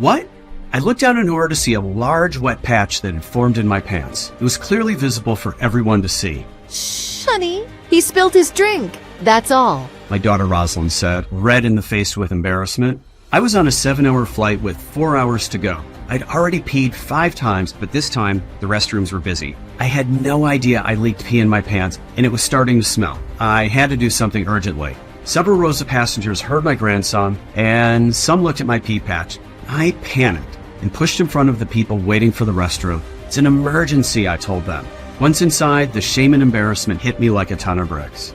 What? I looked down in order to see a large wet patch that had formed in my pants. It was clearly visible for everyone to see. Shh, honey. He spilled his drink. That's all. My daughter Rosalind said, red in the face with embarrassment. I was on a 7-hour flight with 4 hours to go. I'd already peed 5 times, but this time the restrooms were busy. I had no idea I leaked pee in my pants, and it was starting to smell. I had to do something urgently. Several rows of passengers heard my grandson, and some looked at my pee patch. I panicked and pushed in front of the people waiting for the restroom. It's an emergency, I told them. Once inside, the shame and embarrassment hit me like a ton of bricks.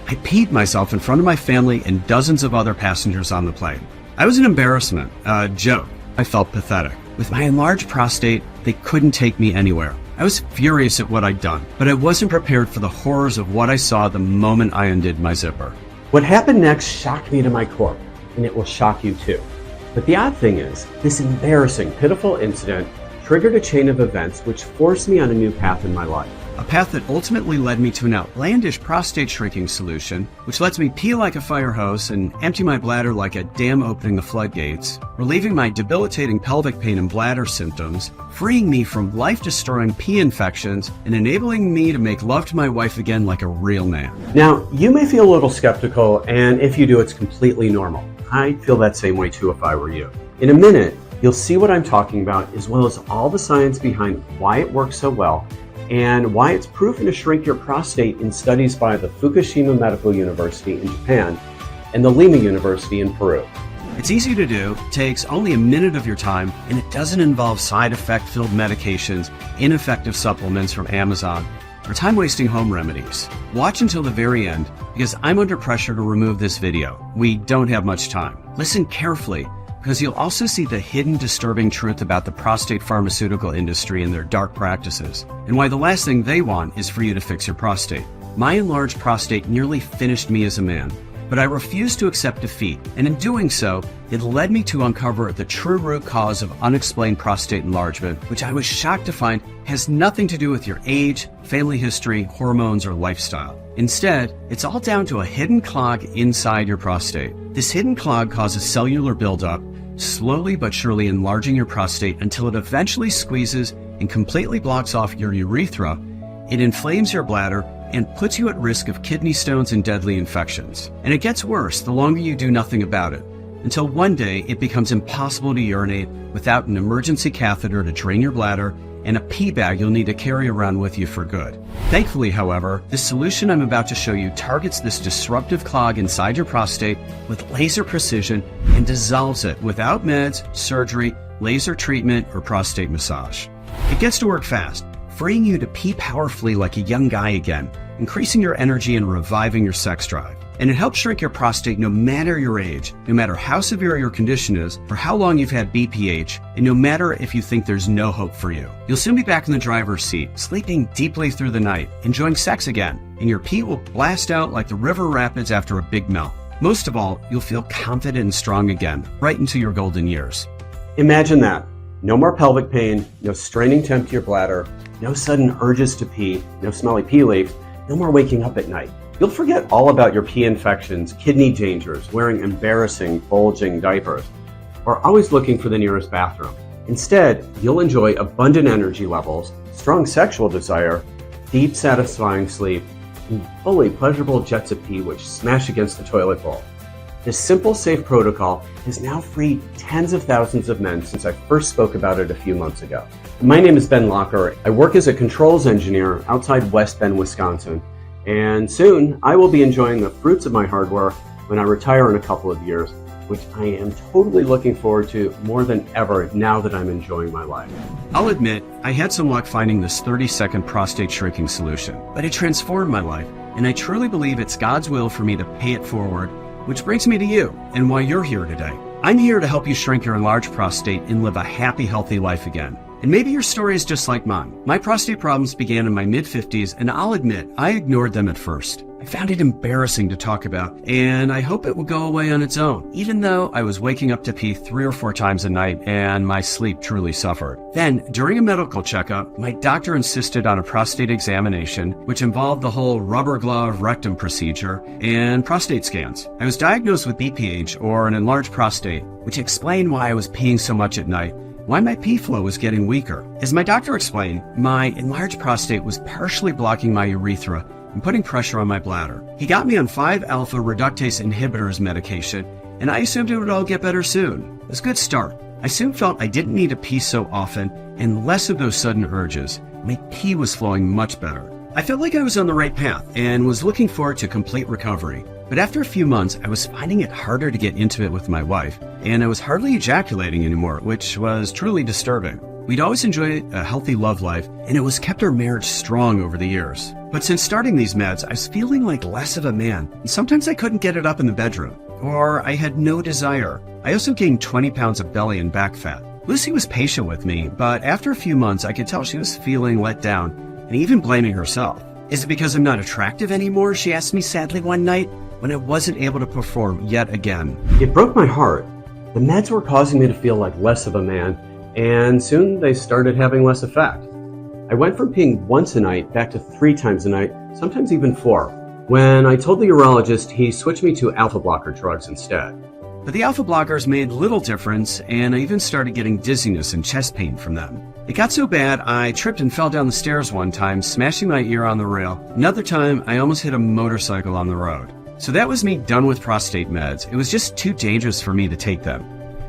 I peed myself in front of my family and dozens of other passengers on the plane. I was an embarrassment, a joke. I felt pathetic. With my enlarged prostate, they couldn't take me anywhere. I was furious at what I'd done, but I wasn't prepared for the horrors of what I saw the moment I undid my zipper. What happened next shocked me to my core, and it will shock you too. But the odd thing is, this embarrassing, pitiful incident triggered a chain of events which forced me on a new path in my life. A path that ultimately led me to an outlandish prostate shrinking solution, which lets me pee like a fire hose and empty my bladder like a dam opening the floodgates, relieving my debilitating pelvic pain and bladder symptoms, freeing me from life-destroying pee infections, and enabling me to make love to my wife again like a real man. Now, you may feel a little skeptical, and if you do, it's completely normal. I'd feel that same way too if I were you. In a minute, you'll see what I'm talking about, as well as all the science behind why it works so well and why it's proven to shrink your prostate in studies by the Fukushima Medical University in Japan and the Lima University in Peru. It's easy to do, takes only a minute of your time, and it doesn't involve side effect-filled medications, ineffective supplements from Amazon, or time-wasting home remedies. Watch until the very end, because I'm under pressure to remove this video. We don't have much time. Listen carefully, because you'll also see the hidden disturbing truth about the prostate pharmaceutical industry and their dark practices, and why the last thing they want is for you to fix your prostate. My enlarged prostate nearly finished me as a man, but I refused to accept defeat, and in doing so, it led me to uncover the true root cause of unexplained prostate enlargement, which I was shocked to find has nothing to do with your age, family history, hormones, or lifestyle. Instead, it's all down to a hidden clog inside your prostate. This hidden clog causes cellular buildup, slowly but surely enlarging your prostate until it eventually squeezes and completely blocks off your urethra. It inflames your bladder and puts you at risk of kidney stones and deadly infections. And it gets worse the longer you do nothing about it, until one day it becomes impossible to urinate without an emergency catheter to drain your bladder and a pee bag you'll need to carry around with you for good. Thankfully, however, the solution I'm about to show you targets this disruptive clog inside your prostate with laser precision and dissolves it without meds, surgery, laser treatment, or prostate massage. It gets to work fast, freeing you to pee powerfully like a young guy again, increasing your energy and reviving your sex drive. And it helps shrink your prostate no matter your age, no matter how severe your condition is, or how long you've had BPH, and no matter if you think there's no hope for you. You'll soon be back in the driver's seat, sleeping deeply through the night, enjoying sex again, and your pee will blast out like the river rapids after a big melt. Most of all, you'll feel confident and strong again, right into your golden years. Imagine that. No more pelvic pain, no straining to empty your bladder, no sudden urges to pee, no smelly pee leaks, no more waking up at night. You'll forget all about your pee infections, kidney dangers, wearing embarrassing, bulging diapers, or always looking for the nearest bathroom. Instead, you'll enjoy abundant energy levels, strong sexual desire, deep, satisfying sleep, and fully pleasurable jets of pee which smash against the toilet bowl. This simple, safe protocol has now freed tens of thousands of men since I first spoke about it a few months ago. My name is Ben Locker. I work as a controls engineer outside West Bend, Wisconsin, and soon I will be enjoying the fruits of my hard work when I retire in a couple of years, which I am totally looking forward to more than ever now that I'm enjoying my life. I'll admit, I had some luck finding this 30-second prostate shrinking solution, but it transformed my life, and I truly believe it's God's will for me to pay it forward, which brings me to you and why you're here today. I'm here to help you shrink your enlarged prostate and live a happy, healthy life again. And maybe your story is just like mine. My prostate problems began in my mid-50s, and I'll admit, I ignored them at first. I found it embarrassing to talk about, and I hope it will go away on its own, even though I was waking up to pee 3 or 4 times a night and my sleep truly suffered. Then, during a medical checkup, my doctor insisted on a prostate examination, which involved the whole rubber glove rectum procedure and prostate scans. I was diagnosed with BPH, or an enlarged prostate, which explained why I was peeing so much at night, why my pee flow was getting weaker. As my doctor explained, my enlarged prostate was partially blocking my urethra and putting pressure on my bladder. He got me on 5-alpha reductase inhibitors medication, and I assumed it would all get better soon. It was a good start. I soon felt I didn't need to pee so often and less of those sudden urges. My pee was flowing much better. I felt like I was on the right path and was looking forward to complete recovery. But after a few months, I was finding it harder to get intimate with my wife, and I was hardly ejaculating anymore, which was truly disturbing. We'd always enjoyed a healthy love life, and it was kept our marriage strong over the years. But since starting these meds, I was feeling like less of a man, and sometimes I couldn't get it up in the bedroom, or I had no desire. I also gained 20 pounds of belly and back fat. Lucy was patient with me, but after a few months, I could tell she was feeling let down, and even blaming herself. Is it because I'm not attractive anymore? She asked me sadly one night when I wasn't able to perform yet again. It broke my heart. The meds were causing me to feel like less of a man, and soon they started having less effect. I went from peeing once a night back to 3 times a night, sometimes even 4. When I told the urologist, he switched me to alpha blocker drugs instead. But the alpha blockers made little difference, and I even started getting dizziness and chest pain from them. It got so bad, I tripped and fell down the stairs one time, smashing my ear on the rail. Another time, I almost hit a motorcycle on the road. So that was me done with prostate meds. It was just too dangerous for me to take them.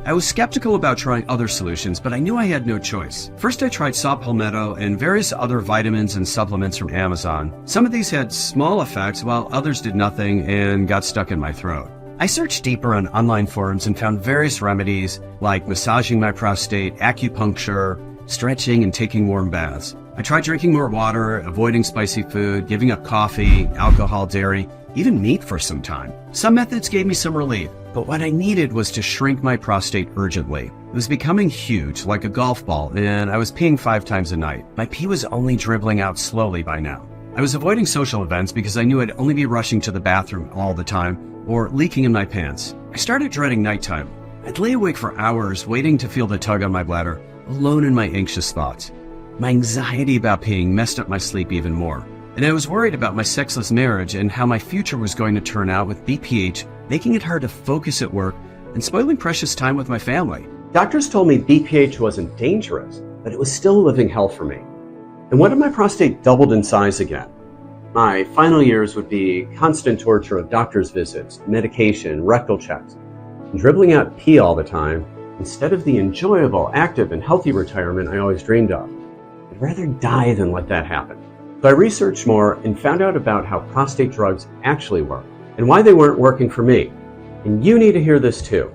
I was skeptical about trying other solutions, but I knew I had no choice. First, I tried saw palmetto and various other vitamins and supplements from Amazon. Some of these had small effects, while others did nothing and got stuck in my throat. I searched deeper on online forums and found various remedies like massaging my prostate, acupuncture, stretching, and taking warm baths. I tried drinking more water, avoiding spicy food, giving up coffee, alcohol, dairy, even meat for some time. Some methods gave me some relief, but what I needed was to shrink my prostate urgently. It was becoming huge, like a golf ball, and I was peeing 5 times a night. My pee was only dribbling out slowly by now. I was avoiding social events because I knew I'd only be rushing to the bathroom all the time or leaking in my pants. I started dreading nighttime. I'd lay awake for hours waiting to feel the tug on my bladder, alone in my anxious thoughts. My anxiety about peeing messed up my sleep even more. And I was worried about my sexless marriage and how my future was going to turn out with BPH, making it hard to focus at work and spoiling precious time with my family. Doctors told me BPH wasn't dangerous, but it was still a living hell for me. And what if my prostate doubled in size again? My final years would be constant torture of doctor's visits, medication, rectal checks, and dribbling out pee all the time instead of the enjoyable, active, and healthy retirement I always dreamed of. I'd rather die than let that happen. So I researched more and found out about how prostate drugs actually work and why they weren't working for me. And you need to hear this too.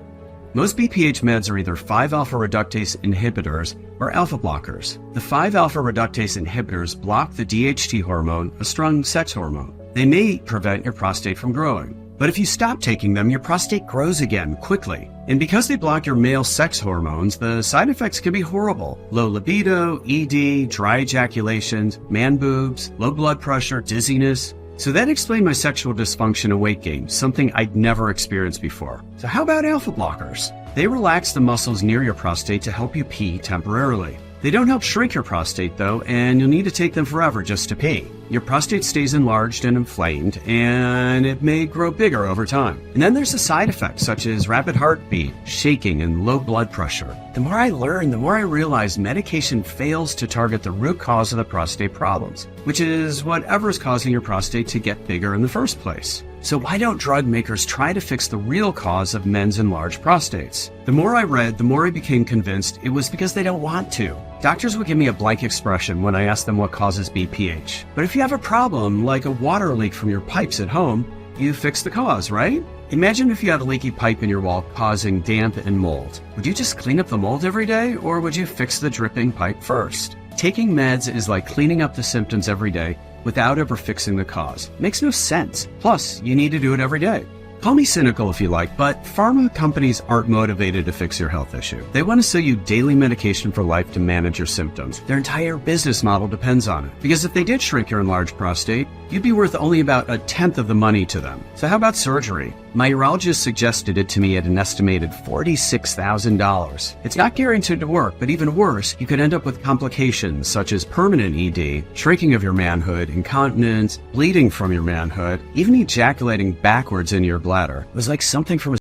Most BPH meds are either 5-alpha reductase inhibitors or alpha blockers. The 5-alpha reductase inhibitors block the DHT hormone, a strong sex hormone. They may prevent your prostate from growing. But if you stop taking them, your prostate grows again quickly. And because they block your male sex hormones, the side effects can be horrible. Low libido, ED, dry ejaculations, man boobs, low blood pressure, dizziness. So that explained my sexual dysfunction and weight gain, something I'd never experienced before. So how about alpha blockers? They relax the muscles near your prostate to help you pee temporarily. They don't help shrink your prostate though, and you'll need to take them forever just to pee. Your prostate stays enlarged and inflamed, and it may grow bigger over time. And then there's the side effects such as rapid heartbeat, shaking, and low blood pressure. The more I learn, the more I realize medication fails to target the root cause of the prostate problems, which is whatever is causing your prostate to get bigger in the first place. So why don't drug makers try to fix the real cause of men's enlarged prostates? The more I read, the more I became convinced it was because they don't want to. Doctors would give me a blank expression when I asked them what causes BPH. But if you have a problem, like a water leak from your pipes at home, you fix the cause, right? Imagine if you had a leaky pipe in your wall causing damp and mold. Would you just clean up the mold every day, or would you fix the dripping pipe first? Taking meds is like cleaning up the symptoms every day without ever fixing the cause. Makes no sense. Plus, you need to do it every day. Call me cynical if you like, but pharma companies aren't motivated to fix your health issue. They want to sell you daily medication for life to manage your symptoms. Their entire business model depends on it. Because if they did shrink your enlarged prostate, you'd be worth only about 1/10 of the money to them. So how about surgery? My urologist suggested it to me at an estimated $46,000. It's not guaranteed to work, but even worse, you could end up with complications such as permanent ED, shrinking of your manhood, incontinence, bleeding from your manhood, even ejaculating backwards in your bladder. It was like something from a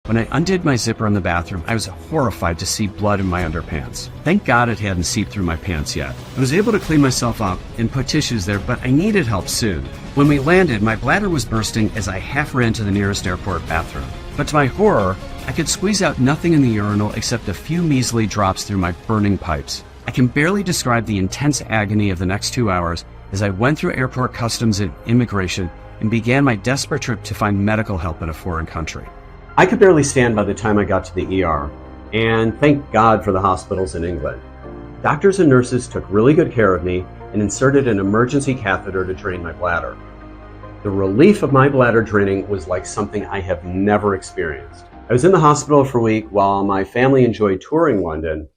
When I undid my zipper in the bathroom, I was horrified to see blood in my underpants. Thank God it hadn't seeped through my pants yet. I was able to clean myself up and put tissues there, but I needed help soon. When we landed, my bladder was bursting as I half ran to the nearest airport bathroom. But to my horror, I could squeeze out nothing in the urinal except a few measly drops through my burning pipes. I can barely describe the intense agony of the next 2 hours as I went through airport customs and immigration and began my desperate trip to find medical help in a foreign country. I could barely stand by the time I got to the ER, and thank God for the hospitals in England. Doctors and nurses took really good care of me and inserted an emergency catheter to drain my bladder. The relief of my bladder draining was like something I have never experienced. I was in the hospital for a week while my family enjoyed touring London.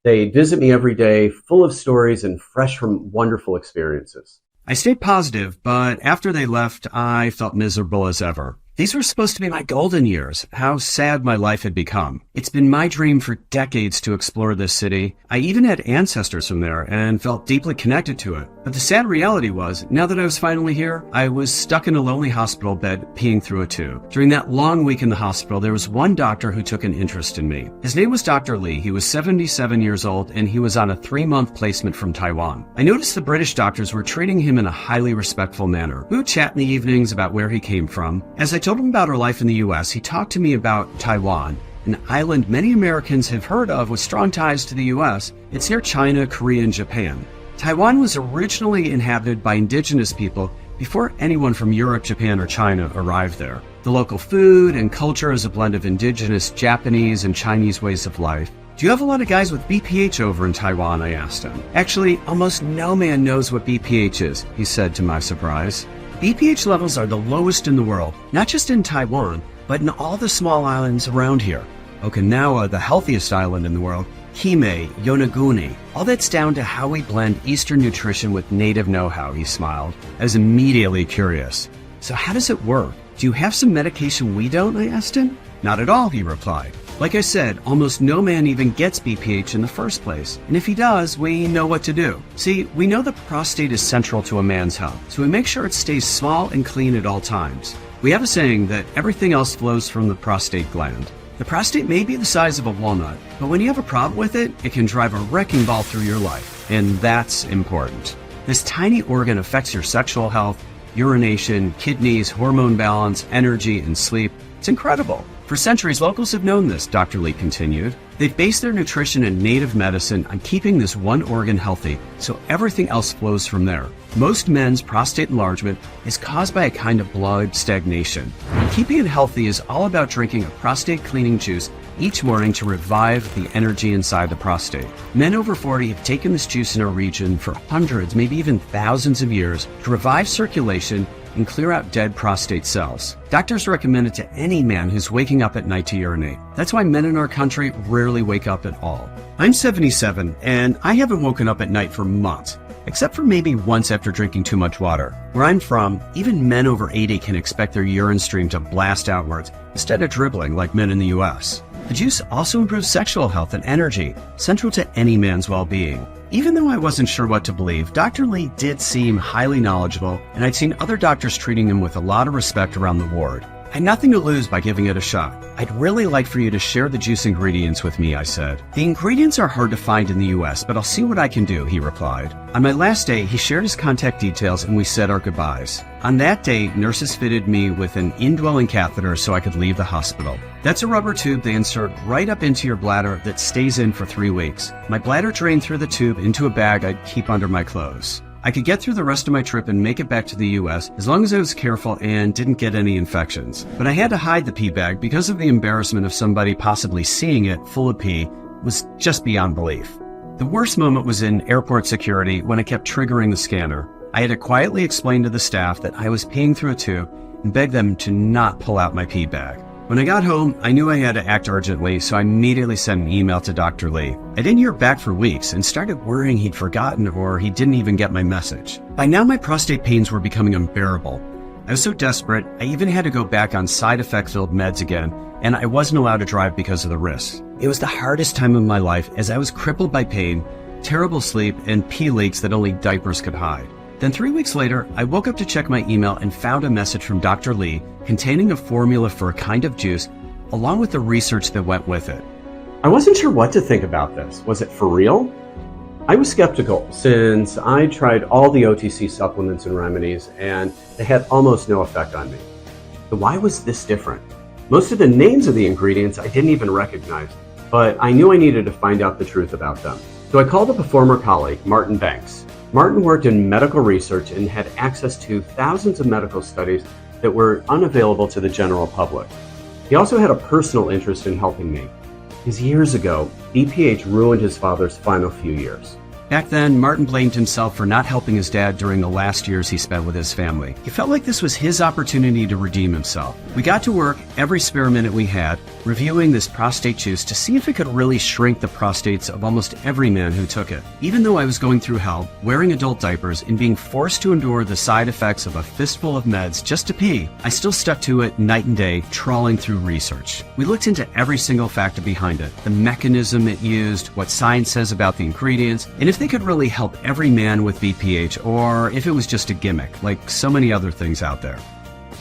They'd visit me every day, full of stories and fresh from wonderful experiences. I stayed positive, but after they left, I felt miserable as ever. These were supposed to be my golden years, how sad my life had become. It's been my dream for decades to explore this city. I even had ancestors from there and felt deeply connected to it. But the sad reality was, now that I was finally here, I was stuck in a lonely hospital bed peeing through a tube. During that long week in the hospital, there was one doctor who took an interest in me. His name was Dr. Lee. He was 77 years old and he was on a 3-month placement from Taiwan. I noticed the British doctors were treating him in a highly respectful manner. We would chat in the evenings about where he came from. As I told him about our life in the US, he talked to me about Taiwan, an island many Americans have heard of with strong ties to the US. It's near China, Korea, and Japan. Taiwan was originally inhabited by indigenous people before anyone from Europe, Japan, or China arrived there. The local food and culture is a blend of indigenous Japanese and Chinese ways of life. Do you have a lot of guys with BPH over in Taiwan? I asked him. Actually, almost no man knows what BPH is, he said to my surprise. BPH levels are the lowest in the world, not just in Taiwan, but in all the small islands around here. Okinawa, the healthiest island in the world, Hime, Yonaguni. All that's down to how we blend Eastern nutrition with native know-how, he smiled. I was immediately curious. So how does it work? Do you have some medication we don't? I asked him. Not at all, he replied. Like I said, almost no man even gets BPH in the first place. And if he does, we know what to do. See, we know the prostate is central to a man's health, so we make sure it stays small and clean at all times. We have a saying that everything else flows from the prostate gland. The prostate may be the size of a walnut, but when you have a problem with it, it can drive a wrecking ball through your life. And that's important. This tiny organ affects your sexual health, urination, kidneys, hormone balance, energy, and sleep. It's incredible. For centuries, locals have known this, Dr. Lee continued. They've based their nutrition and native medicine on keeping this one organ healthy, so everything else flows from there. Most men's prostate enlargement is caused by a kind of blood stagnation. Keeping it healthy is all about drinking a prostate cleaning juice each morning to revive the energy inside the prostate. Men over 40 have taken this juice in our region for hundreds, maybe even thousands of years to revive circulation and clear out dead prostate cells. Doctors recommend it to any man who's waking up at night to urinate. That's why men in our country rarely wake up at all. I'm 77, and I haven't woken up at night for months, except for maybe once after drinking too much water. Where I'm from, even men over 80 can expect their urine stream to blast outwards instead of dribbling like men in the US. The juice also improves sexual health and energy, central to any man's well-being. Even though I wasn't sure what to believe, Dr. Lee did seem highly knowledgeable, and I'd seen other doctors treating him with a lot of respect around the ward. I had nothing to lose by giving it a shot. I'd really like for you to share the juice ingredients with me, I said. The ingredients are hard to find in the US, but I'll see what I can do, he replied. On my last day, he shared his contact details and we said our goodbyes. On that day, nurses fitted me with an indwelling catheter so I could leave the hospital. That's a rubber tube they insert right up into your bladder that stays in for 3 weeks. My bladder drained through the tube into a bag I'd keep under my clothes. I could get through the rest of my trip and make it back to the US as long as I was careful and didn't get any infections. But I had to hide the pee bag because of the embarrassment of somebody possibly seeing it full of pee was just beyond belief. The worst moment was in airport security when I kept triggering the scanner. I had to quietly explain to the staff that I was peeing through a tube and beg them to not pull out my pee bag. When I got home, I knew I had to act urgently, so I immediately sent an email to Dr. Lee. I didn't hear back for weeks and started worrying he'd forgotten or he didn't even get my message. By now, my prostate pains were becoming unbearable. I was so desperate, I even had to go back on side effect-filled meds again, and I wasn't allowed to drive because of the risks. It was the hardest time of my life as I was crippled by pain, terrible sleep, and pee leaks that only diapers could hide. Then 3 weeks later, I woke up to check my email and found a message from Dr. Lee containing a formula for a kind of juice, along with the research that went with it. I wasn't sure what to think about this. Was it for real? I was skeptical since I tried all the OTC supplements and remedies and they had almost no effect on me. But why was this different? Most of the names of the ingredients I didn't even recognize, but I knew I needed to find out the truth about them. So I called up a former colleague, Martin Banks. Martin worked in medical research and had access to thousands of medical studies that were unavailable to the general public. He also had a personal interest in helping me, because years ago, BPH ruined his father's final few years. Back then, Martin blamed himself for not helping his dad during the last years he spent with his family. He felt like this was his opportunity to redeem himself. We got to work every spare minute we had, reviewing this prostate juice to see if it could really shrink the prostates of almost every man who took it. Even though I was going through hell, wearing adult diapers, and being forced to endure the side effects of a fistful of meds just to pee, I still stuck to it night and day, trawling through research. We looked into every single factor behind it, the mechanism it used, what science says about the ingredients, and if they could really help every man with BPH, or if it was just a gimmick, like so many other things out there.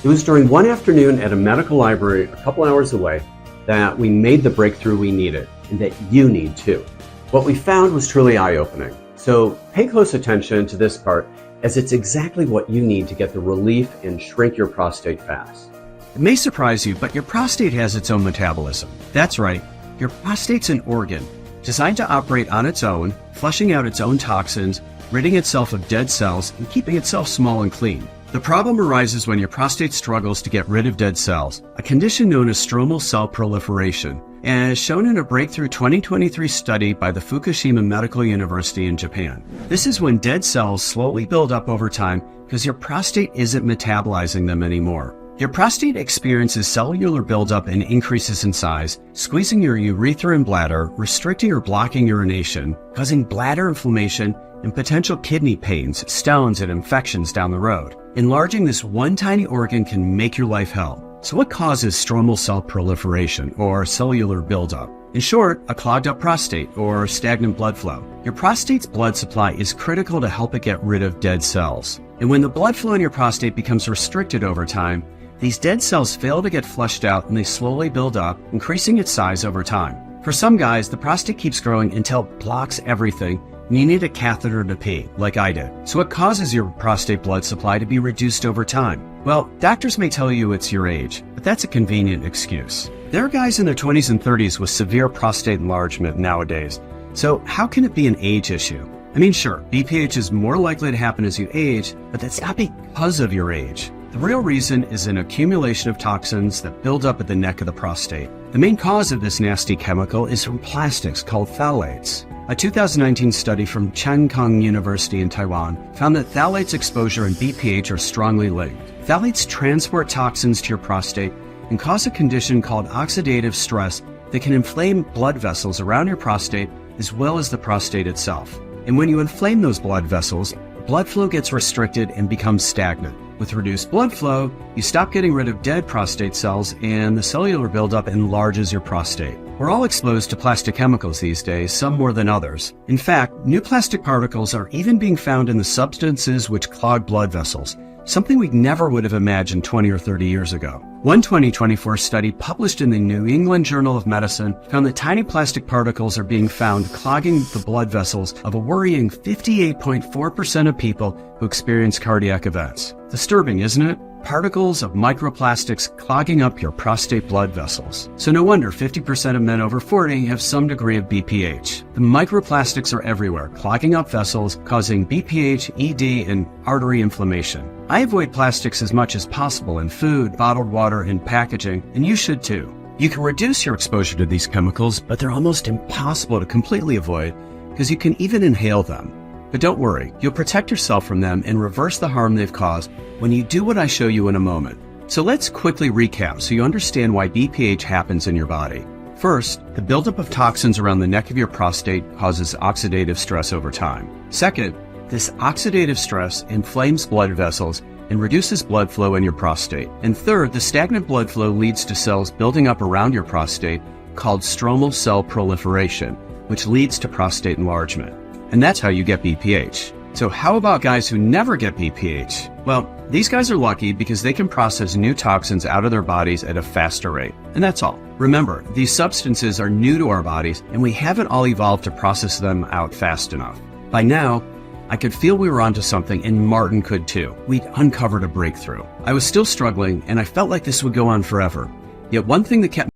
It was during one afternoon at a medical library a couple hours away that we made the breakthrough we needed, and that you need too. What we found was truly eye-opening. So pay close attention to this part, as it's exactly what you need to get the relief and shrink your prostate fast. It may surprise you, but your prostate has its own metabolism. That's right, your prostate's an organ designed to operate on its own, flushing out its own toxins, ridding itself of dead cells, and keeping itself small and clean. The problem arises when your prostate struggles to get rid of dead cells, a condition known as stromal cell proliferation, as shown in a breakthrough 2023 study by the Fukushima Medical University in Japan. This is when dead cells slowly build up over time because your prostate isn't metabolizing them anymore. Your prostate experiences cellular buildup and increases in size, squeezing your urethra and bladder, restricting or blocking urination, causing bladder inflammation and potential kidney pains, stones, and infections down the road. Enlarging this one tiny organ can make your life hell. So what causes stromal cell proliferation, or cellular buildup? In short, a clogged up prostate, or stagnant blood flow. Your prostate's blood supply is critical to help it get rid of dead cells. And when the blood flow in your prostate becomes restricted over time, these dead cells fail to get flushed out and they slowly build up, increasing its size over time. For some guys, the prostate keeps growing until it blocks everything and you need a catheter to pee, like I did. So what causes your prostate blood supply to be reduced over time? Well, doctors may tell you it's your age, but that's a convenient excuse. There are guys in their 20s and 30s with severe prostate enlargement nowadays. So how can it be an age issue? I mean, sure, BPH is more likely to happen as you age, but that's not because of your age. The real reason is an accumulation of toxins that build up at the neck of the prostate. The main cause of this nasty chemical is from plastics called phthalates. A 2019 study from Cheung Kong University in Taiwan found that phthalates exposure and BPH are strongly linked. Phthalates transport toxins to your prostate and cause a condition called oxidative stress that can inflame blood vessels around your prostate as well as the prostate itself. And when you inflame those blood vessels, blood flow gets restricted and becomes stagnant. With reduced blood flow, you stop getting rid of dead prostate cells and the cellular buildup enlarges your prostate. We're all exposed to plastic chemicals these days, some more than others. In fact, new plastic particles are even being found in the substances which clog blood vessels, something we never would have imagined 20 or 30 years ago. One 2024 study published in the New England Journal of Medicine found that tiny plastic particles are being found clogging the blood vessels of a worrying 58.4% of people who experience cardiac events. Disturbing, isn't it? Particles of microplastics clogging up your prostate blood vessels. So no wonder 50% of men over 40 have some degree of BPH. The microplastics are everywhere, clogging up vessels, causing BPH, ED, and artery inflammation. I avoid plastics as much as possible in food, bottled water, and packaging, and you should too. You can reduce your exposure to these chemicals, but they're almost impossible to completely avoid because you can even inhale them. But don't worry, you'll protect yourself from them and reverse the harm they've caused when you do what I show you in a moment. So let's quickly recap so you understand why BPH happens in your body. First, the buildup of toxins around the neck of your prostate causes oxidative stress over time. Second, this oxidative stress inflames blood vessels and reduces blood flow in your prostate. And third, the stagnant blood flow leads to cells building up around your prostate called stromal cell proliferation, which leads to prostate enlargement. And that's how you get BPH. So how about guys who never get BPH? Well, these guys are lucky because they can process new toxins out of their bodies at a faster rate. And that's all. Remember, these substances are new to our bodies and we haven't all evolved to process them out fast enough. By now, I could feel we were onto something and Martin could too. We'd uncovered a breakthrough. I was still struggling and I felt like this would go on forever. Yet one thing that kept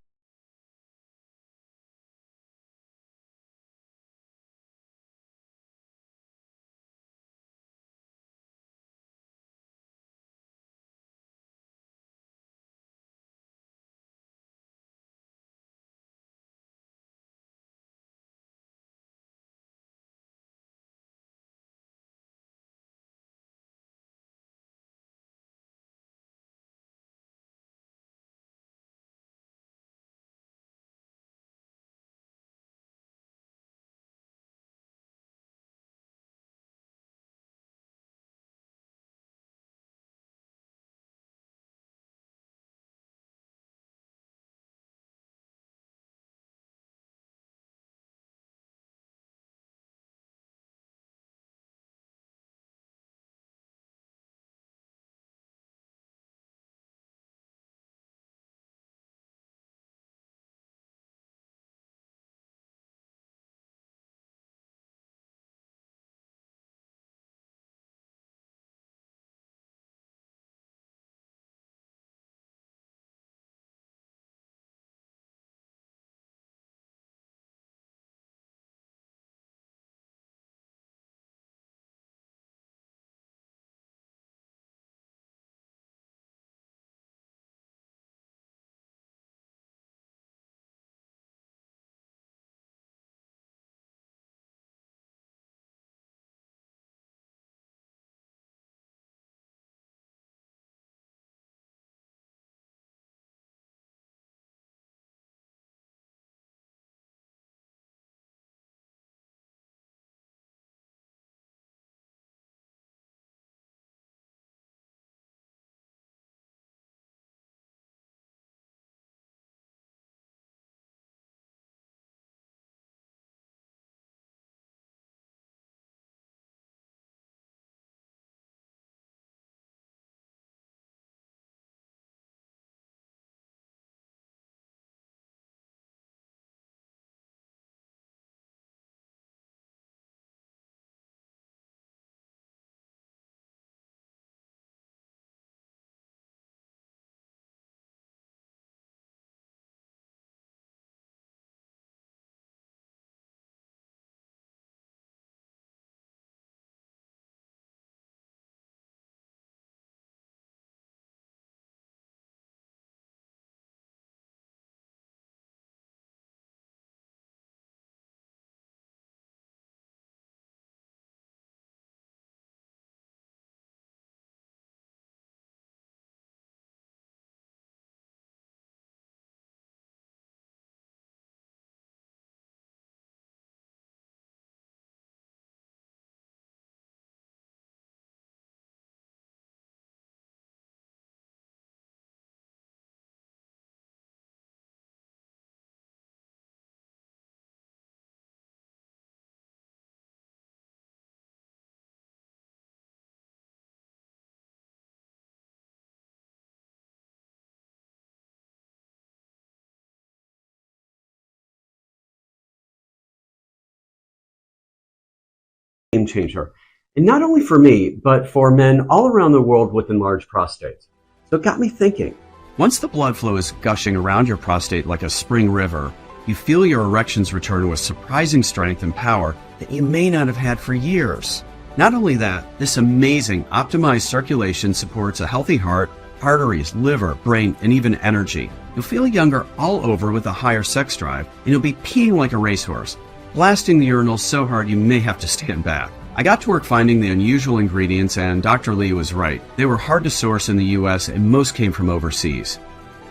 game changer. And not only for me, but for men all around the world with enlarged prostates. So it got me thinking. Once the blood flow is gushing around your prostate like a spring river, you feel your erections return with surprising strength and power that you may not have had for years. Not only that, this amazing optimized circulation supports a healthy heart, arteries, liver, brain, and even energy. You'll feel younger all over with a higher sex drive, and you'll be peeing like a racehorse, blasting the urinal so hard you may have to stand back. I got to work finding the unusual ingredients, and Dr. Lee was right. They were hard to source in the US, and most came from overseas.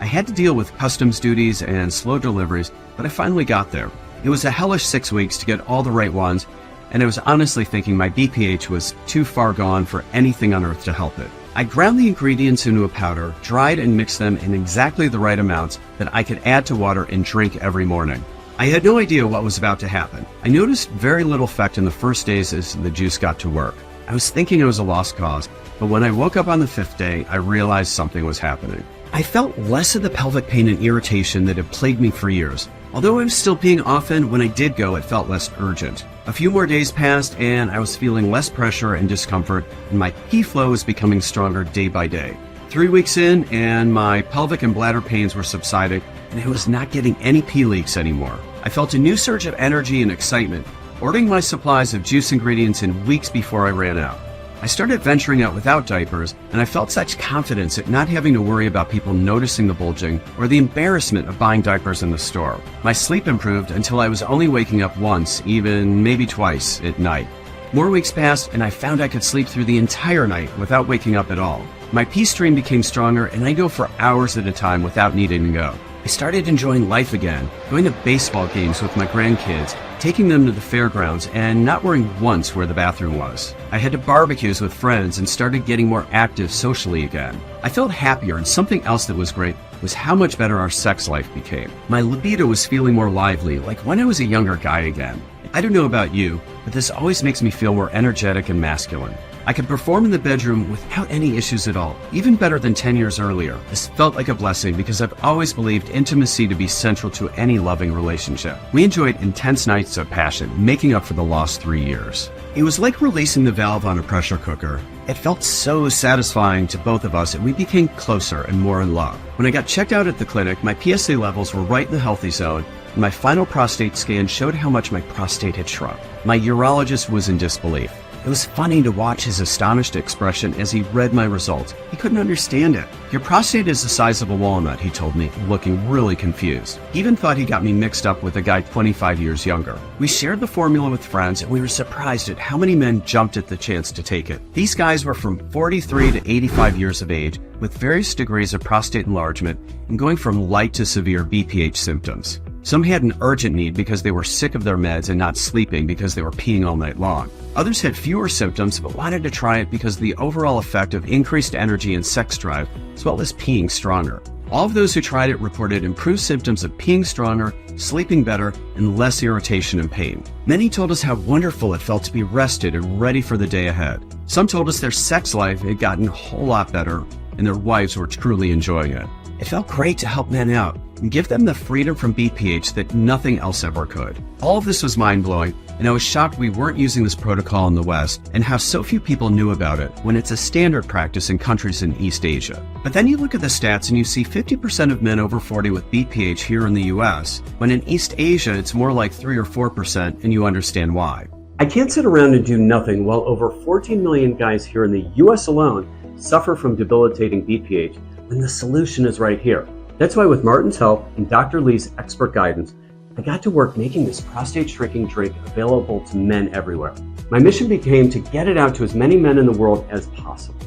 I had to deal with customs duties and slow deliveries, but I finally got there. It was a hellish 6 weeks to get all the right ones, and I was honestly thinking my BPH was too far gone for anything on earth to help it. I ground the ingredients into a powder, dried and mixed them in exactly the right amounts that I could add to water and drink every morning. I had no idea what was about to happen. I noticed very little effect in the first days as the juice got to work. I was thinking it was a lost cause, but when I woke up on the 5th day, I realized something was happening. I felt less of the pelvic pain and irritation that had plagued me for years. Although I was still peeing often, when I did go, it felt less urgent. A few more days passed, and I was feeling less pressure and discomfort, and my pee flow was becoming stronger day by day. 3 weeks in, and my pelvic and bladder pains were subsided, and I was not getting any pee leaks anymore. I felt a new surge of energy and excitement, ordering my supplies of juice ingredients in weeks before I ran out. I started venturing out without diapers, and I felt such confidence at not having to worry about people noticing the bulging or the embarrassment of buying diapers in the store. My sleep improved until I was only waking up once, even maybe twice, at night. More weeks passed, and I found I could sleep through the entire night without waking up at all. My pee stream became stronger, and I'd go for hours at a time without needing to go. I started enjoying life again, going to baseball games with my grandkids, taking them to the fairgrounds, and not worrying once where the bathroom was. I had to barbecues with friends and started getting more active socially again. I felt happier, and something else that was great was how much better our sex life became. My libido was feeling more lively, like when I was a younger guy again. I don't know about you, but this always makes me feel more energetic and masculine. I could perform in the bedroom without any issues at all, even better than 10 years earlier. This felt like a blessing because I've always believed intimacy to be central to any loving relationship. We enjoyed intense nights of passion, making up for the lost 3 years. It was like releasing the valve on a pressure cooker. It felt so satisfying to both of us, and we became closer and more in love. When I got checked out at the clinic, my PSA levels were right in the healthy zone, and my final prostate scan showed how much my prostate had shrunk. My urologist was in disbelief. It was funny to watch his astonished expression as he read my results. He couldn't understand it. "Your prostate is the size of a walnut," he told me, looking really confused. He even thought he got me mixed up with a guy 25 years younger. We shared the formula with friends, and we were surprised at how many men jumped at the chance to take it. These guys were from 43 to 85 years of age, with various degrees of prostate enlargement and going from light to severe BPH symptoms. Some had an urgent need because they were sick of their meds and not sleeping because they were peeing all night long. Others had fewer symptoms but wanted to try it because of the overall effect of increased energy and sex drive, as well as peeing stronger. All of those who tried it reported improved symptoms of peeing stronger, sleeping better, and less irritation and pain. Many told us how wonderful it felt to be rested and ready for the day ahead. Some told us their sex life had gotten a whole lot better and their wives were truly enjoying it. It felt great to help men out and give them the freedom from BPH that nothing else ever could. All of this was mind-blowing, and I was shocked we weren't using this protocol in the West and how so few people knew about it when it's a standard practice in countries in East Asia. But then you look at the stats and you see 50% of men over 40 with BPH here in the US, when in East Asia it's more like 3 or 4%, and you understand why. I can't sit around and do nothing while over 14 million guys here in the US alone suffer from debilitating BPH, when the solution is right here. That's why with Martin's help and Dr. Lee's expert guidance, I got to work making this prostate shrinking drink available to men everywhere. My mission became to get it out to as many men in the world as possible.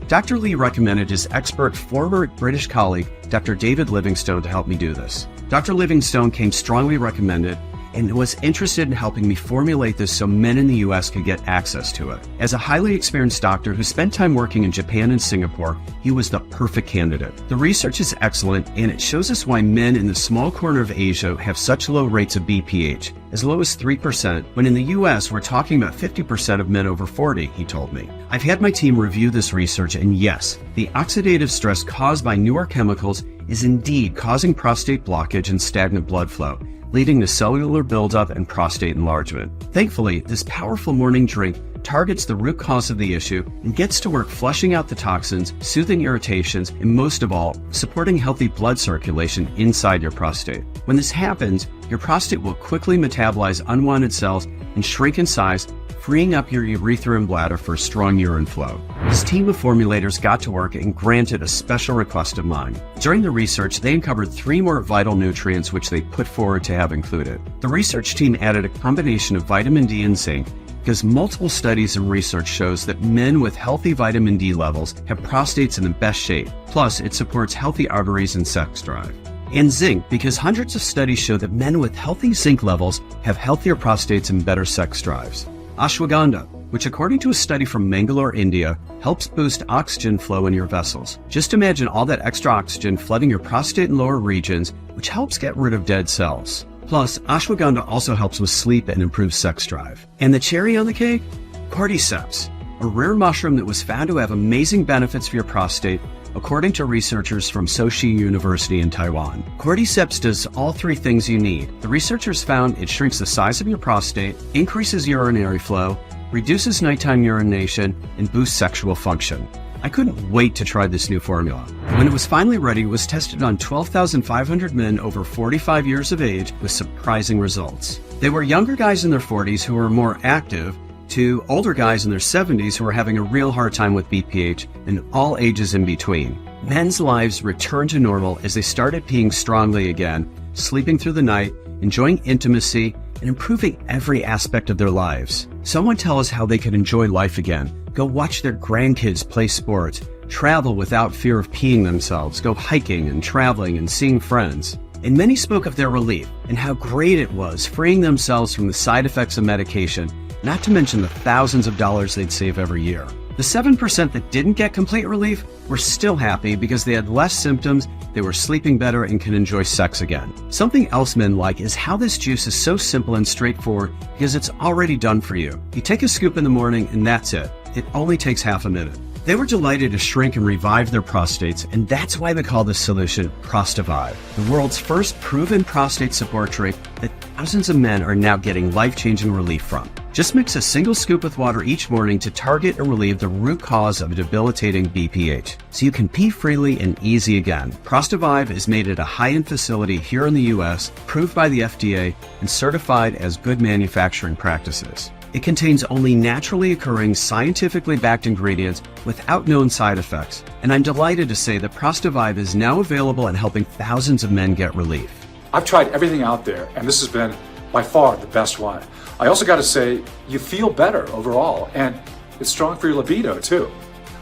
Dr. Lee recommended his expert former British colleague, Dr. David Livingstone, to help me do this. Dr. Livingstone came strongly recommended and was interested in helping me formulate this so men in the US could get access to it. As a highly experienced doctor who spent time working in Japan and Singapore, he was the perfect candidate. The research is excellent, and it shows us why men in the small corner of Asia have such low rates of BPH, as low as 3%, when in the US we're talking about 50% of men over 40, he told me. I've had my team review this research, and yes, the oxidative stress caused by newer chemicals is indeed causing prostate blockage and stagnant blood flow, leading to cellular buildup and prostate enlargement. Thankfully, this powerful morning drink targets the root cause of the issue and gets to work flushing out the toxins, soothing irritations, and most of all, supporting healthy blood circulation inside your prostate. When this happens, your prostate will quickly metabolize unwanted cells and shrink in size, freeing up your urethra and bladder for strong urine flow. This team of formulators got to work and granted a special request of mine. During the research, they uncovered 3 more vital nutrients which they put forward to have included. The research team added a combination of vitamin D and zinc because multiple studies and research shows that men with healthy vitamin D levels have prostates in the best shape. Plus, it supports healthy arteries and sex drive. And zinc, because hundreds of studies show that men with healthy zinc levels have healthier prostates and better sex drives. Ashwagandha, which according to a study from Mangalore, India, helps boost oxygen flow in your vessels. Just imagine all that extra oxygen flooding your prostate and lower regions, which helps get rid of dead cells. Plus, ashwagandha also helps with sleep and improves sex drive. And the cherry on the cake? Cordyceps, a rare mushroom that was found to have amazing benefits for your prostate, according to researchers from Sochi University in Taiwan. Cordyceps does all 3 things you need. The researchers found it shrinks the size of your prostate, increases urinary flow, reduces nighttime urination, and boosts sexual function. I couldn't wait to try this new formula. When it was finally ready, it was tested on 12,500 men over 45 years of age with surprising results. They were younger guys in their 40s who were more active, to older guys in their 70s who were having a real hard time with BPH, and all ages in between. Men's lives returned to normal as they started peeing strongly again, sleeping through the night, enjoying intimacy, and improving every aspect of their lives. Someone tell us how they could enjoy life again, go watch their grandkids play sports, travel without fear of peeing themselves, go hiking and traveling and seeing friends. And many spoke of their relief and how great it was freeing themselves from the side effects of medication, not to mention the thousands of dollars they'd save every year. The 7% that didn't get complete relief were still happy because they had less symptoms, they were sleeping better, and can enjoy sex again. Something else men like is how this juice is so simple and straightforward because it's already done for you. You take a scoop in the morning and that's it. It only takes half a minute. They were delighted to shrink and revive their prostates, and that's why they call this solution ProstaVive, the world's first proven prostate support drink that thousands of men are now getting life-changing relief from. Just mix a single scoop with water each morning to target and relieve the root cause of debilitating BPH, so you can pee freely and easy again. ProstaVive is made at a high-end facility here in the US, approved by the FDA, and certified as good manufacturing practices. It contains only naturally occurring, scientifically backed ingredients without known side effects, and I'm delighted to say that ProstaVive is now available and helping thousands of men get relief. I've tried everything out there, and this has been by far the best one. I also got to say, you feel better overall, and it's strong for your libido too.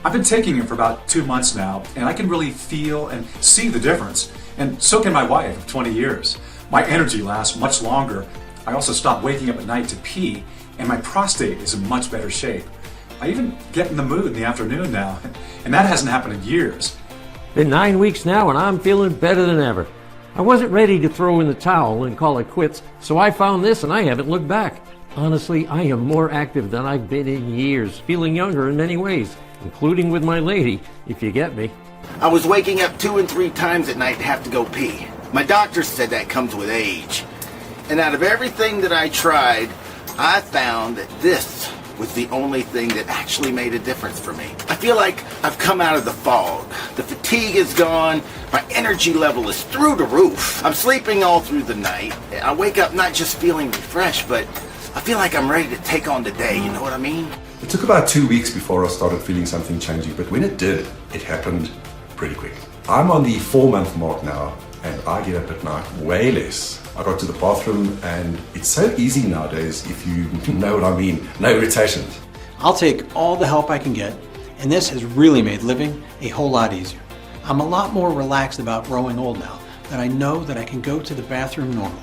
I've been taking it for about 2 months now, and I can really feel and see the difference, and so can my wife of 20 years. My energy lasts much longer. I also stopped waking up at night to pee, and my prostate is in much better shape. I even get in the mood in the afternoon now, and that hasn't happened in years. Been 9 weeks now and I'm feeling better than ever. I wasn't ready to throw in the towel and call it quits, so I found this and I haven't looked back. Honestly, I am more active than I've been in years, feeling younger in many ways, including with my lady, if you get me. I was waking up 2 and 3 times at night to have to go pee. My doctor said that comes with age. And out of everything that I tried, I found that this was the only thing that actually made a difference for me. I feel like I've come out of the fog. The fatigue is gone. My energy level is through the roof. I'm sleeping all through the night. I wake up not just feeling refreshed, but I feel like I'm ready to take on the day, you know what I mean? It took about 2 weeks before I started feeling something changing, but when it did, it happened pretty quick. I'm on the 4-month mark now, and I get up at night way less. I got to the bathroom, and it's so easy nowadays, if you know what I mean. No irritations. I'll take all the help I can get, and this has really made living a whole lot easier. I'm a lot more relaxed about growing old now, that I know that I can go to the bathroom normally.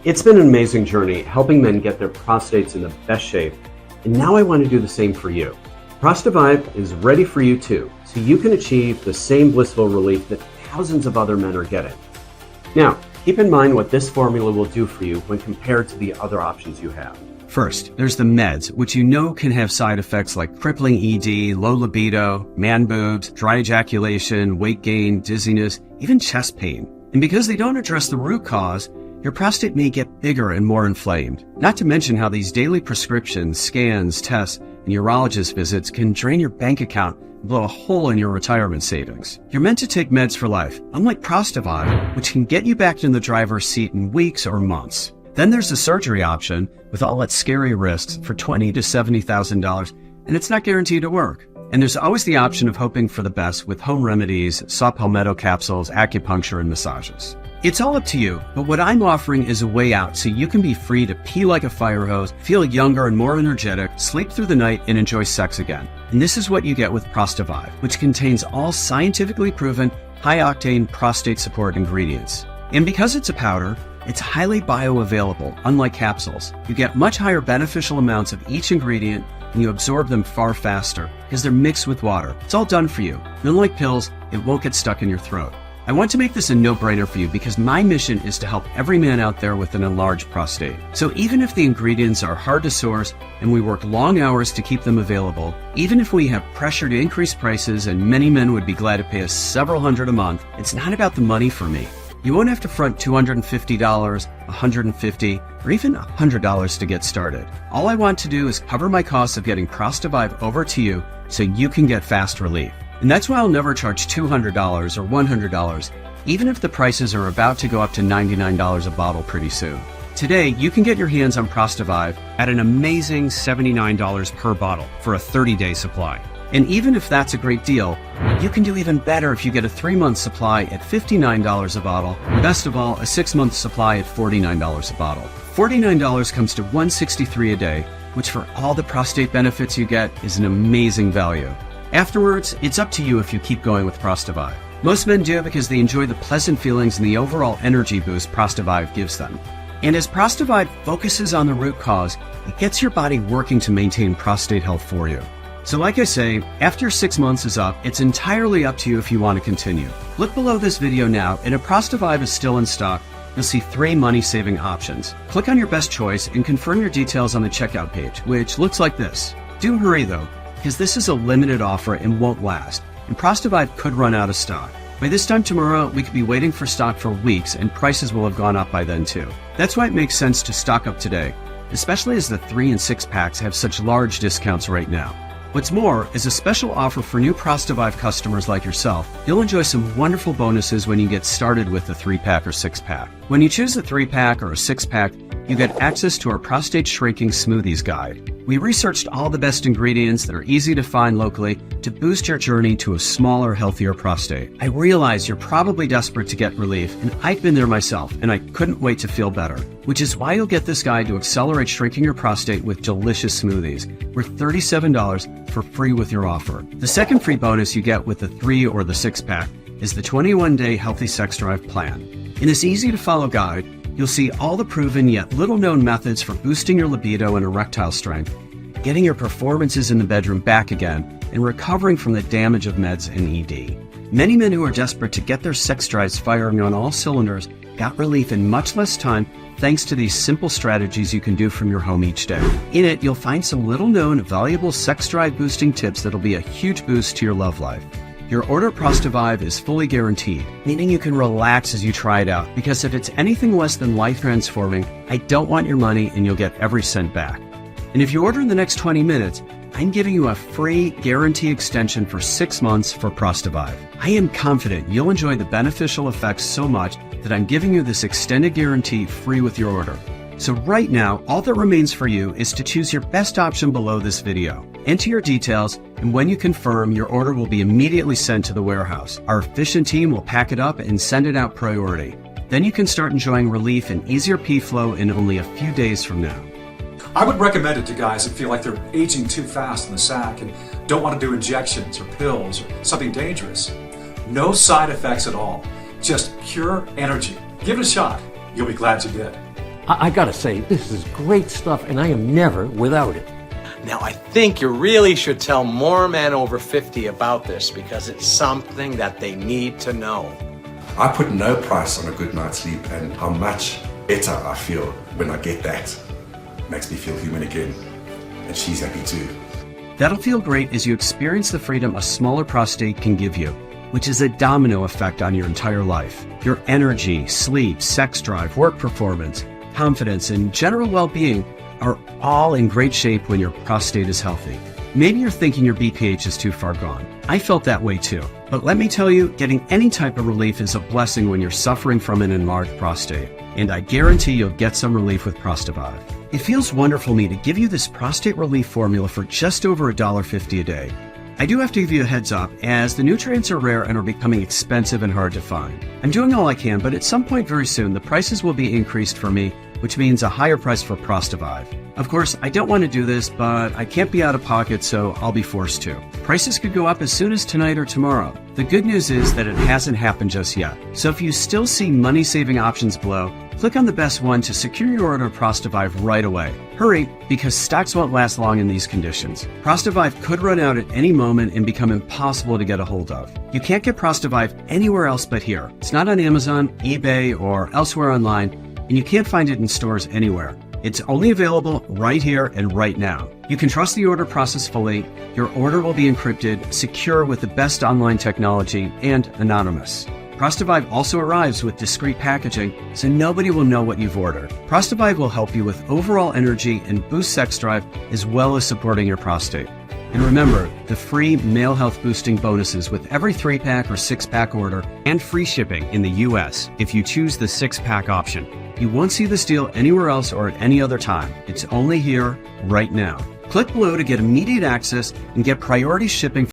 It's been an amazing journey helping men get their prostates in the best shape, and now I want to do the same for you. ProstaVive is ready for you too, so you can achieve the same blissful relief that thousands of other men are getting. Now, keep in mind what this formula will do for you when compared to the other options you have. First, there's the meds, which you know can have side effects like crippling ED, low libido, man boobs, dry ejaculation, weight gain, dizziness, even chest pain. And because they don't address the root cause, your prostate may get bigger and more inflamed. Not to mention how these daily prescriptions, scans, tests and urologist visits can drain your bank account and blow a hole in your retirement savings. You're meant to take meds for life, unlike ProstaVive, which can get you back in the driver's seat in weeks or months. Then there's the surgery option with all its scary risks for $20,000 to $70,000, and it's not guaranteed to work. And there's always the option of hoping for the best with home remedies, saw palmetto capsules, acupuncture, and massages. It's all up to you, but what I'm offering is a way out so you can be free to pee like a fire hose, feel younger and more energetic, sleep through the night, and enjoy sex again. And this is what you get with ProstaVive, which contains all scientifically proven, high-octane prostate support ingredients. And because it's a powder, it's highly bioavailable, unlike capsules. You get much higher beneficial amounts of each ingredient, and you absorb them far faster because they're mixed with water. It's all done for you. And unlike pills, it won't get stuck in your throat. I want to make this a no-brainer for you because my mission is to help every man out there with an enlarged prostate. So even if the ingredients are hard to source and we work long hours to keep them available, even if we have pressure to increase prices and many men would be glad to pay us several hundred a month, it's not about the money for me. You won't have to front $250, $150, or even $100 to get started. All I want to do is cover my costs of getting ProstaVive over to you so you can get fast relief. And that's why I'll never charge $200 or $100, even if the prices are about to go up to $99 a bottle pretty soon. Today, you can get your hands on ProstaVive at an amazing $79 per bottle for a 30-day supply. And even if that's a great deal, you can do even better if you get a 3-month supply at $59 a bottle. And best of all, a 6-month supply at $49 a bottle. $49 comes to $163 a day, which for all the prostate benefits you get is an amazing value. Afterwards, it's up to you if you keep going with ProstaVive. Most men do because they enjoy the pleasant feelings and the overall energy boost ProstaVive gives them. And as ProstaVive focuses on the root cause, it gets your body working to maintain prostate health for you. So like I say, after 6 months is up, it's entirely up to you if you want to continue. Look below this video now, and if ProstaVive is still in stock, you'll see 3 money-saving options. Click on your best choice and confirm your details on the checkout page, which looks like this. Do hurry though, because this is a limited offer and won't last, and ProstaVive could run out of stock. By this time tomorrow, we could be waiting for stock for weeks, and prices will have gone up by then too. That's why it makes sense to stock up today, especially as the 3 and 6 packs have such large discounts right now. What's more, as a special offer for new ProstaVive customers like yourself, you'll enjoy some wonderful bonuses when you get started with the 3-pack or 6-pack. When you choose a 3-pack or a 6-pack, you get access to our Prostate Shrinking Smoothies Guide. We researched all the best ingredients that are easy to find locally to boost your journey to a smaller, healthier prostate. I realize you're probably desperate to get relief, and I've been there myself, and I couldn't wait to feel better, which is why you'll get this guide to accelerate shrinking your prostate with delicious smoothies, worth $37 for free with your offer. The second free bonus you get with the 3 or the 6-pack is the 21-day Healthy Sex Drive plan. In this easy-to-follow guide, you'll see all the proven yet little-known methods for boosting your libido and erectile strength, getting your performances in the bedroom back again, and recovering from the damage of meds and ED. Many men who are desperate to get their sex drives firing on all cylinders got relief in much less time thanks to these simple strategies you can do from your home each day. In it, you'll find some little-known, valuable sex drive boosting tips that'll be a huge boost to your love life. Your order ProstaVive is fully guaranteed, meaning you can relax as you try it out, because if it's anything less than life-transforming, I don't want your money and you'll get every cent back. And if you order in the next 20 minutes, I'm giving you a free guarantee extension for 6 months for ProstaVive. I am confident you'll enjoy the beneficial effects so much that I'm giving you this extended guarantee free with your order. So right now, all that remains for you is to choose your best option below this video. Enter your details, and when you confirm, your order will be immediately sent to the warehouse. Our efficient team will pack it up and send it out priority. Then you can start enjoying relief and easier pee flow in only a few days from now. I would recommend it to guys that feel like they're aging too fast in the sack and don't want to do injections or pills or something dangerous. No side effects at all, just pure energy. Give it a shot. You'll be glad you did. I gotta say, this is great stuff, and I am never without it. Now, I think you really should tell more men over 50 about this because it's something that they need to know. I put no price on a good night's sleep, and how much better I feel when I get that. Makes me feel human again, and she's happy too. That'll feel great as you experience the freedom a smaller prostate can give you, which is a domino effect on your entire life. Your energy, sleep, sex drive, work performance, confidence, and general well-being are all in great shape when your prostate is healthy. Maybe you're thinking your BPH is too far gone. I felt that way too. But let me tell you, getting any type of relief is a blessing when you're suffering from an enlarged prostate. And I guarantee you'll get some relief with ProstaVive. It feels wonderful to me to give you this prostate relief formula for just over $1.50 a day. I do have to give you a heads up, as the nutrients are rare and are becoming expensive and hard to find. I'm doing all I can, but at some point very soon, the prices will be increased for me, which means a higher price for ProstaVive. Of course, I don't want to do this, but I can't be out of pocket, so I'll be forced to. Prices could go up as soon as tonight or tomorrow. The good news is that it hasn't happened just yet. So if you still see money-saving options below, click on the best one to secure your order of ProstaVive right away. Hurry, because stocks won't last long in these conditions. ProstaVive could run out at any moment and become impossible to get a hold of. You can't get ProstaVive anywhere else but here. It's not on Amazon, eBay, or elsewhere online, and you can't find it in stores anywhere. It's only available right here and right now. You can trust the order process fully. Your order will be encrypted, secure with the best online technology, and anonymous. ProstaVive also arrives with discreet packaging, so nobody will know what you've ordered. ProstaVive will help you with overall energy and boost sex drive, as well as supporting your prostate. And remember, the free male health boosting bonuses with every 3-pack or 6-pack order, and free shipping in the US if you choose the 6-pack option. You won't see this deal anywhere else or at any other time. It's only here, right now. Click below to get immediate access and get priority shipping